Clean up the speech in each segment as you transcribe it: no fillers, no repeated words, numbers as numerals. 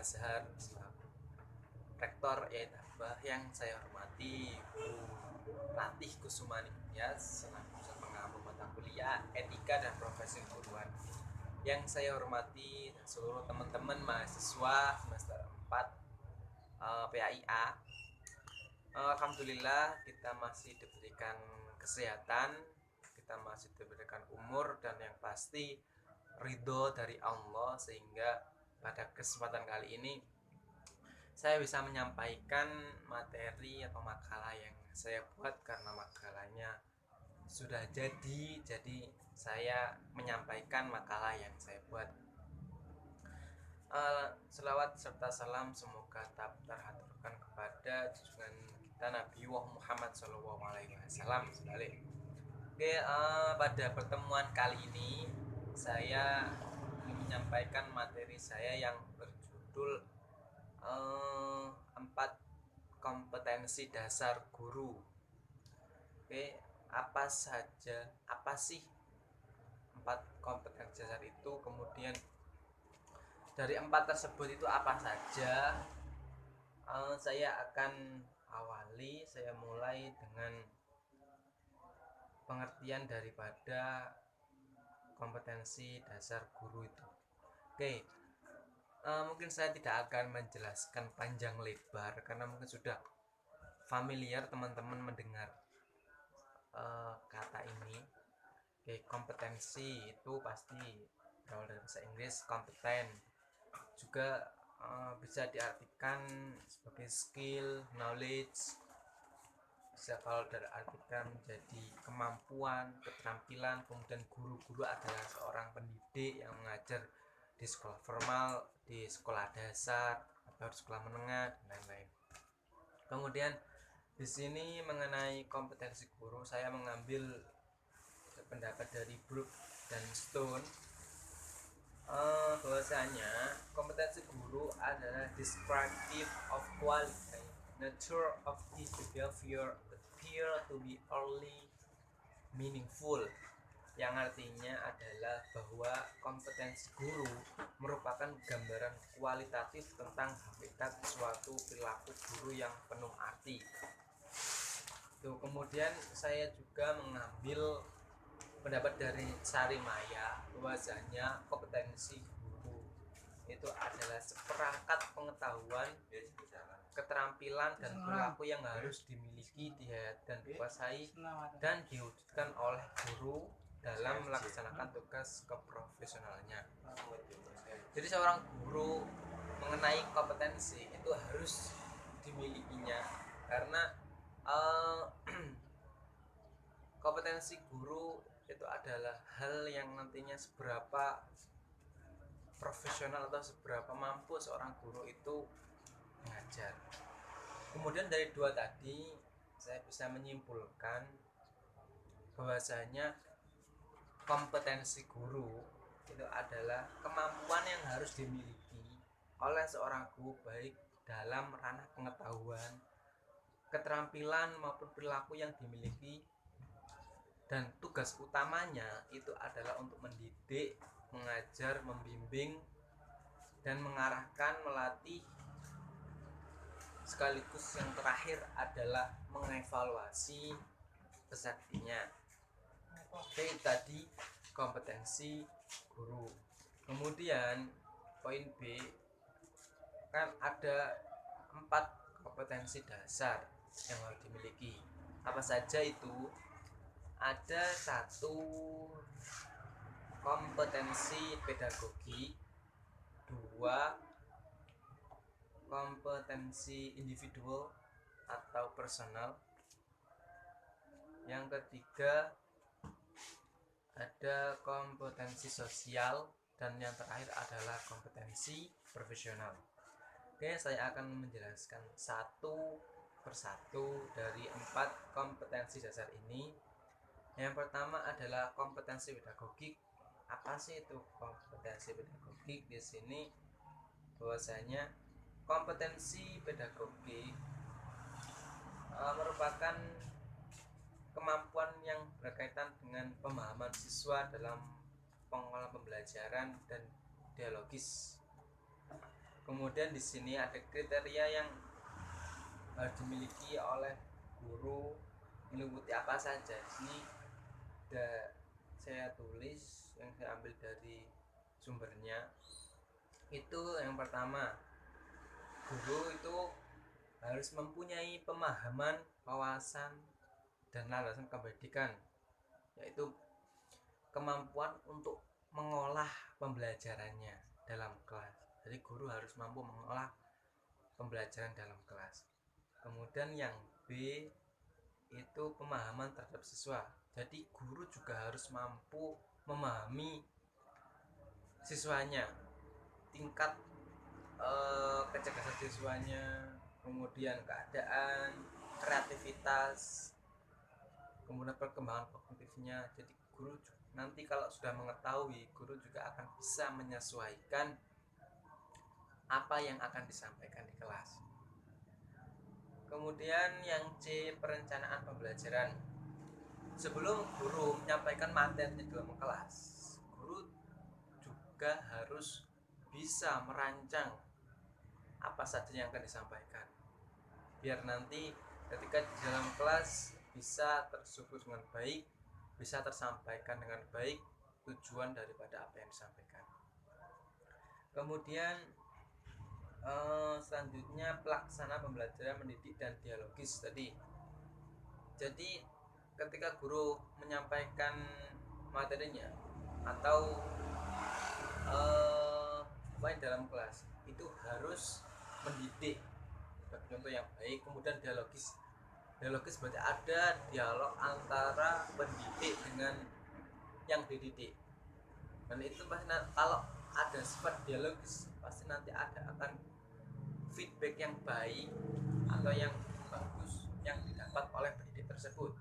Azhar selaku rektor Yaitaba, yang saya hormati Bu Ratih Kusumani selaku pengampu mata kuliah Etika dan Profesi Keguruan. Yang saya hormati seluruh teman-teman mahasiswa semester 4 PAIA. Alhamdulillah kita masih diberikan kesehatan, kita masih diberikan umur, dan yang pasti ridho dari Allah, sehingga pada kesempatan kali ini saya bisa menyampaikan materi atau makalah yang saya buat, karena makalahnya sudah jadi saya menyampaikan makalah yang saya buat. Selawat serta salam semoga tetap terhaturkan kepada junjungan kita Nabi Muhammad SAW. Oke, pada pertemuan kali ini saya ingin menyampaikan materi saya yang berjudul 4 kompetensi dasar guru. Oke, apa sih 4 kompetensi dasar itu, kemudian dari 4 tersebut itu apa saja. Saya akan saya mulai dengan pengertian daripada kompetensi dasar guru itu. Oke, mungkin saya tidak akan menjelaskan panjang lebar karena mungkin sudah familiar teman-teman mendengar kata ini. Oke, kompetensi itu pasti berawal dari bahasa Inggris kompeten, juga bisa diartikan sebagai skill, knowledge, bisa kalau diartikan menjadi kemampuan, keterampilan. Kemudian guru adalah seorang pendidik yang mengajar di sekolah formal, di sekolah dasar atau di sekolah menengah dan lain-lain. Kemudian di sini mengenai kompetensi guru, saya mengambil pendapat dari Brook dan Stone, bahwasanya kompetensi guru adalah descriptive of quality, nature of the behavior appear to be only meaningful, yang artinya adalah bahwa kompetensi guru merupakan gambaran kualitatif tentang hakikat suatu perilaku guru yang penuh arti. Kemudian saya juga mengambil pendapat dari Sarimaya, bahwasanya kompetensi guru itu adalah seperangkat pengetahuan, keterampilan, dan perilaku yang harus dimiliki, dan dikuasai dan diwujudkan oleh guru dalam melaksanakan tugas keprofesionalnya. Jadi seorang guru mengenai kompetensi itu harus dimilikinya, karena kompetensi guru itu adalah hal yang nantinya seberapa profesional atau seberapa mampu seorang guru itu mengajar. Kemudian dari dua tadi saya bisa menyimpulkan bahwasanya kompetensi guru itu adalah kemampuan yang harus dimiliki oleh seorang guru, baik dalam ranah pengetahuan, keterampilan maupun perilaku yang dimiliki, dan tugas utamanya itu adalah untuk mendidik, mengajar, membimbing, dan mengarahkan, melatih, sekaligus yang terakhir adalah mengevaluasi kesaktinya. Oke, tadi kompetensi guru. Kemudian poin B, kan ada 4 kompetensi dasar yang harus dimiliki. Apa saja itu? Ada 1 kompetensi pedagogi, 2 kompetensi individual atau personal, yang ketiga ada kompetensi sosial, dan yang terakhir adalah kompetensi profesional. Oke, saya akan menjelaskan satu persatu dari 4 kompetensi dasar ini. Yang pertama adalah kompetensi pedagogik. Apa sih itu kompetensi pedagogik? Di sini bahwasanya kompetensi pedagogik merupakan kemampuan yang berkaitan dengan pemahaman siswa dalam pengelolaan pembelajaran dan dialogis. Kemudian di sini ada kriteria yang harus dimiliki oleh guru, meliputi apa saja. Di sini ada saya tulis yang saya ambil dari sumbernya. Itu yang pertama, guru itu harus mempunyai pemahaman, wawasan, dan landasan kependidikan, yaitu kemampuan untuk mengolah pembelajarannya dalam kelas. Jadi guru harus mampu mengolah pembelajaran dalam kelas. Kemudian yang B itu pemahaman terhadap siswa. Jadi guru juga harus mampu memahami siswanya, tingkat kecerdasan siswanya, kemudian keadaan, kreativitas, kemudian perkembangan kognitifnya. Jadi guru nanti kalau sudah mengetahui, guru juga akan bisa menyesuaikan apa yang akan disampaikan di kelas. Kemudian yang C, perencanaan pembelajaran. Sebelum guru menyampaikan materi dalam kelas, guru juga harus bisa merancang apa saja yang akan disampaikan, biar nanti ketika di dalam kelas bisa tersusun dengan baik, bisa tersampaikan dengan baik tujuan daripada apa yang disampaikan. Kemudian selanjutnya pelaksana pembelajaran mendidik dan dialogis tadi. Jadi ketika guru menyampaikan materinya atau main dalam kelas, itu harus mendidik sebagai contoh yang baik. Kemudian dialogis berarti ada dialog antara pendidik dengan yang dididik, dan itu pasti kalau ada sifat dialogis pasti nanti akan feedback yang baik atau yang bagus yang didapat oleh pendidik tersebut.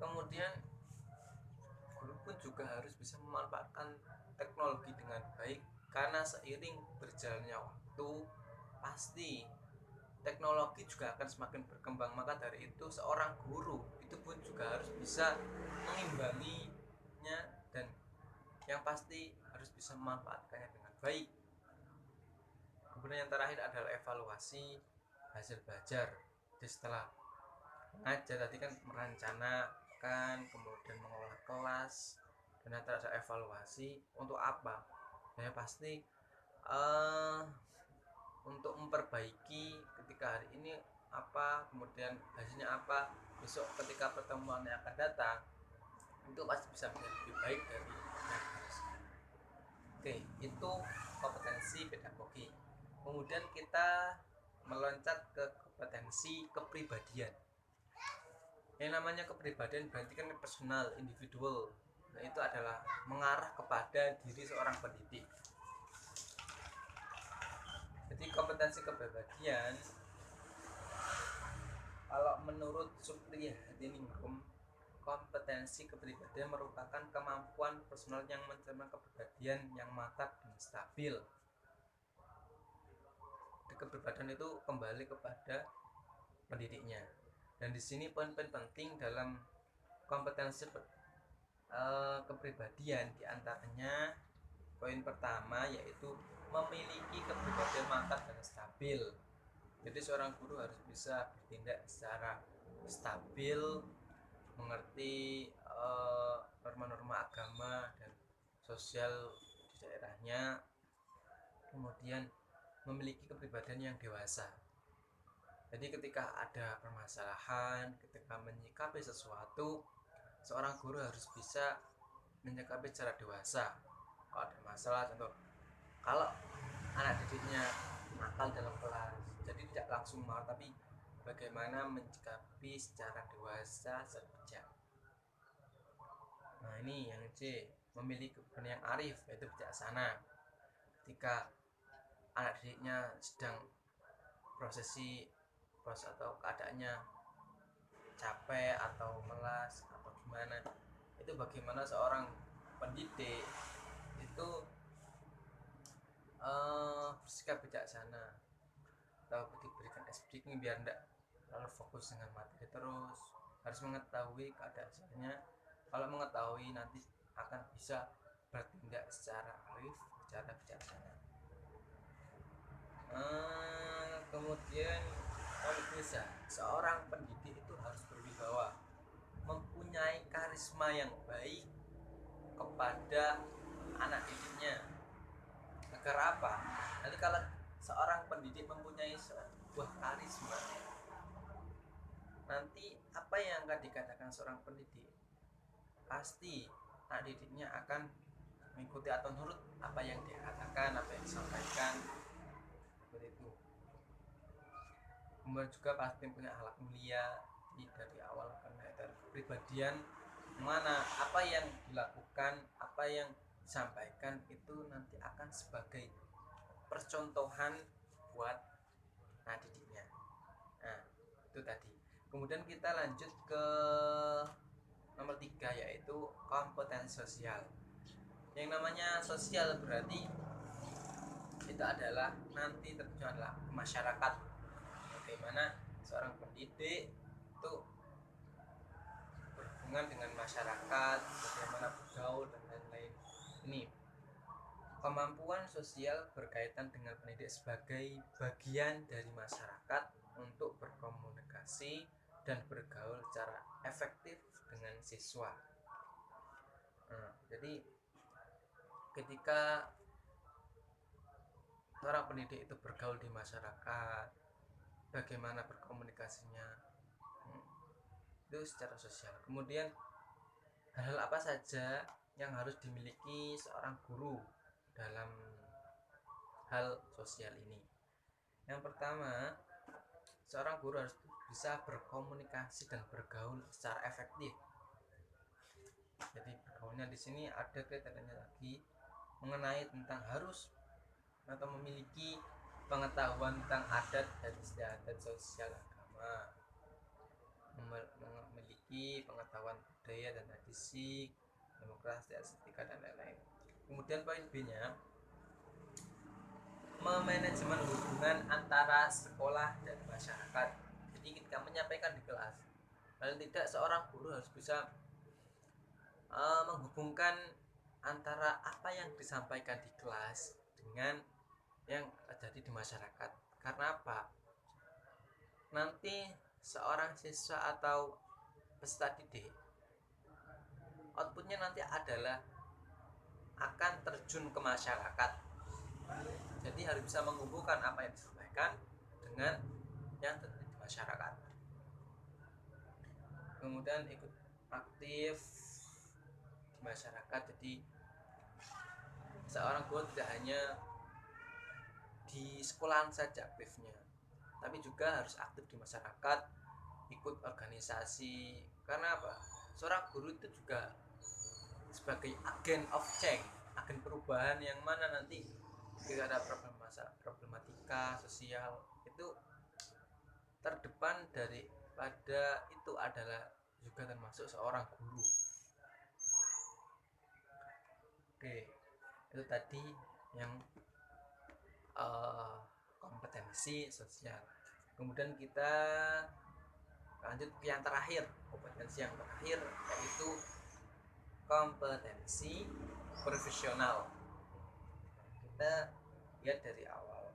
Kemudian guru pun juga harus bisa memanfaatkan teknologi dengan baik, karena seiring berjalannya waktu pasti teknologi juga akan semakin berkembang. Maka dari itu seorang guru itu pun juga harus bisa mengimbanginya, dan yang pasti harus bisa memanfaatkannya dengan baik. Kemudian yang terakhir adalah evaluasi hasil belajar. Jadi setelah mengajar tadi kan merencanakan, kemudian mengolah kelas, dan nanti ada evaluasi untuk apa? Ya pasti untuk memperbaiki ketika hari ini apa, kemudian hasilnya apa, besok ketika pertemuan yang akan datang itu pasti bisa menjadi lebih baik dari yang harusnya. Oke, itu kompetensi pedagogi. Kemudian kita meloncat ke kompetensi kepribadian. Yang namanya kepribadian berarti kan personal, individual. Nah, itu adalah mengarah kepada diri seorang pendidik. Jadi kompetensi kepribadian, kalau menurut Supriya Hadiningrum, kompetensi kepribadian merupakan kemampuan personal yang mencerminkan kepribadian yang mantap dan stabil. Kepribadian itu kembali kepada pendidiknya. Dan di sini poin-poin penting dalam kompetensi kepribadian diantaranya poin pertama yaitu memiliki kepribadian mantap dan stabil. Jadi seorang guru harus bisa bertindak secara stabil, mengerti norma-norma agama dan sosial di daerahnya, kemudian memiliki kepribadian yang dewasa. Jadi ketika ada permasalahan, ketika menyikapi sesuatu, seorang guru harus bisa menyikapi secara dewasa. Kalau ada masalah, contoh kalau anak didiknya nakal dalam kelas, jadi tidak langsung marah, tapi bagaimana menyikapi secara dewasa, bijak. Nah ini yang C, memiliki kepribadian yang arif, yaitu bijaksana. Ketika anak didiknya sedang proses atau keadaannya capek atau melas atau gimana, itu bagaimana seorang pendidik itu bersikap bijaksana atau diberikan speaking biar tidak terlalu fokus dengan materi terus, harus mengetahui keadaannya. Kalau mengetahui nanti akan bisa bertindak secara arif, secara bijaksana. Kemudian kalau bisa seorang pendidik itu harus berwibawa, mempunyai karisma yang baik kepada anak didiknya. Agar apa? Nanti kalau seorang pendidik mempunyai sebuah karisma, nanti apa yang akan dikatakan seorang pendidik, pasti anak didiknya akan mengikuti atau nurut apa yang dia katakan, apa yang disampaikan, seperti itu. Kemudian juga pasti punya akhlak mulia dari awal, karena dari kepribadian mana apa yang dilakukan, apa yang disampaikan itu nanti akan sebagai percontohan buat anak didiknya. Nah, itu tadi. Kemudian kita lanjut ke nomor 3, yaitu kompetensi sosial. Yang namanya sosial berarti itu adalah nanti terjun adalah masyarakat, bagaimana seorang pendidik itu berhubungan dengan masyarakat, bagaimana bergaul dan lain-lain. Ini kemampuan sosial berkaitan dengan pendidik sebagai bagian dari masyarakat untuk berkomunikasi dan bergaul secara efektif dengan siswa. Jadi ketika seorang pendidik itu bergaul di masyarakat, bagaimana berkomunikasinya, itu secara sosial. Kemudian hal-hal apa saja yang harus dimiliki seorang guru dalam hal sosial ini? Yang pertama, seorang guru harus bisa berkomunikasi dan bergaul secara efektif. Jadi bergaulnya di sini ada kriterianya lagi mengenai tentang harus atau memiliki pengetahuan tentang adat dan istiadat sosial agama, memiliki pengetahuan budaya dan tradisi, demokrasi, estetika dan lain-lain. Kemudian poin B-nya, memanajemen hubungan antara sekolah dan masyarakat. Jadi ketika menyampaikan di kelas, paling tidak seorang guru harus bisa menghubungkan antara apa yang disampaikan di kelas dengan yang terjadi di masyarakat. Karena apa? Nanti seorang siswa atau peserta didik, outputnya nanti adalah akan terjun ke masyarakat. Jadi harus bisa menghubungkan apa yang disampaikan dengan yang terjadi di masyarakat. Kemudian ikut aktif di masyarakat. Jadi seorang guru tidak hanya di sekolahan saja aktifnya, tapi juga harus aktif di masyarakat, ikut organisasi. Karena apa? Seorang guru itu juga sebagai agen of change, agen perubahan, yang mana nanti jika ada problematika sosial itu terdepan daripada itu adalah juga termasuk seorang guru. Oke, itu tadi yang kompetensi sosial. Kemudian kita lanjut ke yang terakhir, kompetensi yang terakhir yaitu kompetensi profesional. Kita lihat dari awal,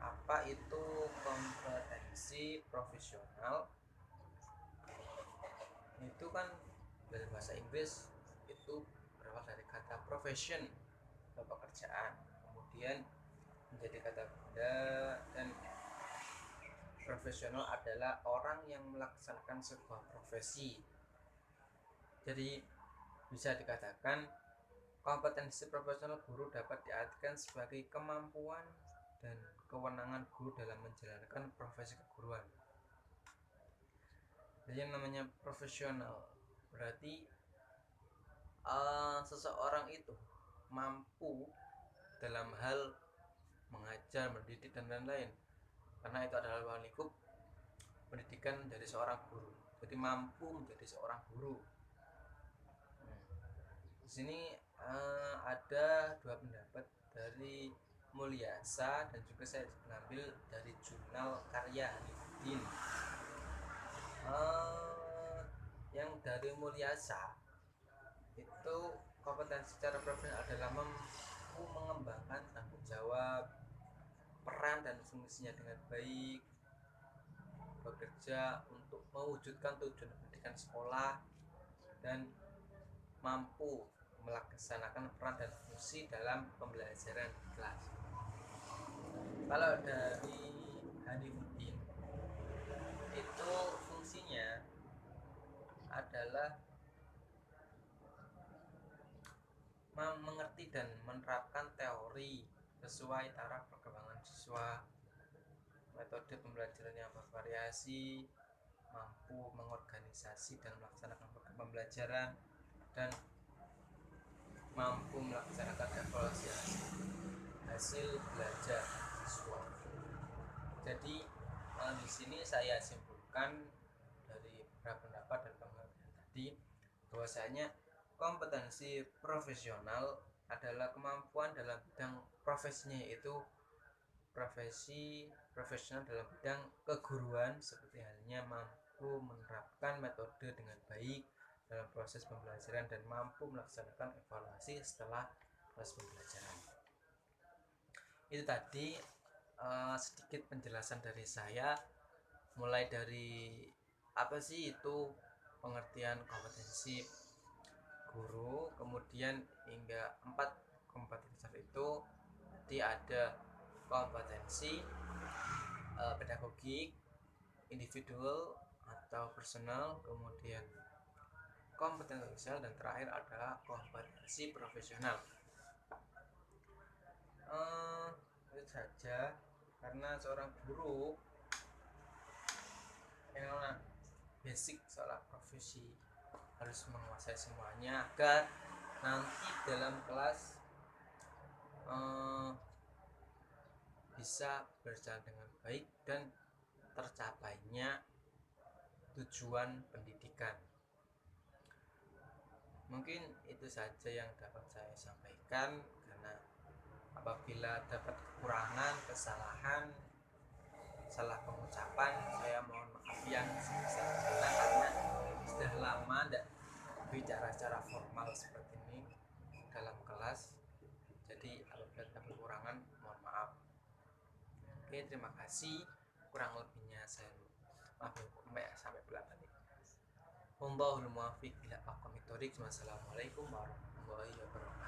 apa itu kompetensi profesional? Itu kan dari bahasa Inggris itu berawal dari kata profession atau pekerjaan, kemudian menjadi kata benda, dan profesional adalah orang yang melaksanakan sebuah profesi. Jadi bisa dikatakan kompetensi profesional guru dapat diartikan sebagai kemampuan dan kewenangan guru dalam menjalankan profesi keguruan. Jadi yang namanya profesional berarti seseorang itu mampu dalam hal mengajar, mendidik dan lain-lain, karena itu adalah lingkup pendidikan dari seorang guru. Jadi mampu menjadi seorang guru. Di sini ada dua pendapat dari Mulyasa dan juga saya mengambil dari jurnal Karya Hanifudin. Yang dari Mulyasa itu kompetensi secara profesional adalah mampu mengembangkan tanggung jawab, peran peran dan fungsinya dengan baik, bekerja untuk mewujudkan tujuan pendidikan sekolah, dan mampu melaksanakan peran dan fungsi dalam pembelajaran di kelas. Kalau dari Hanifuddin itu fungsinya adalah mengerti dan menerapkan teori sesuai taraf perkembangan siswa, metode pembelajaran yang bervariasi, mampu mengorganisasi dan melaksanakan program pembelajaran, dan mampu melaksanakan evaluasi hasil belajar siswa. Jadi di sini saya simpulkan dari beberapa pendapat dan pengertian tadi bahwasanya kompetensi profesional adalah kemampuan dalam bidang profesinya, yaitu profesi profesional dalam bidang keguruan, seperti halnya mampu menerapkan metode dengan baik dalam proses pembelajaran dan mampu melaksanakan evaluasi setelah proses pembelajaran. Itu tadi sedikit penjelasan dari saya, mulai dari apa sih itu pengertian kompetensi guru, kemudian hingga 4 kompetensi itu. Jadi ada kompetensi pedagogik, individual atau personal, kemudian kompetensi sosial, dan terakhir adalah kompetensi profesional. Itu saja, karena seorang guru yang basic soal profesi harus menguasai semuanya agar nanti dalam kelas bisa berjalan dengan baik dan tercapainya tujuan pendidikan. Mungkin itu saja yang dapat saya sampaikan, karena apabila dapat kekurangan, kesalahan, salah pengucapan, saya mohon maaf yang sebesar-besarnya, karena sudah lama tidak bicara secara formal seperti ini dalam kelas. Jadi apabila ada kekurangan, mohon maaf. Oke, terima kasih. Kurang lebihnya saya maaf sampai belakang. Wallahul muwaffiq ila aqwamit thoriq. Wassalamualaikum warahmatullahi wabarakatuh.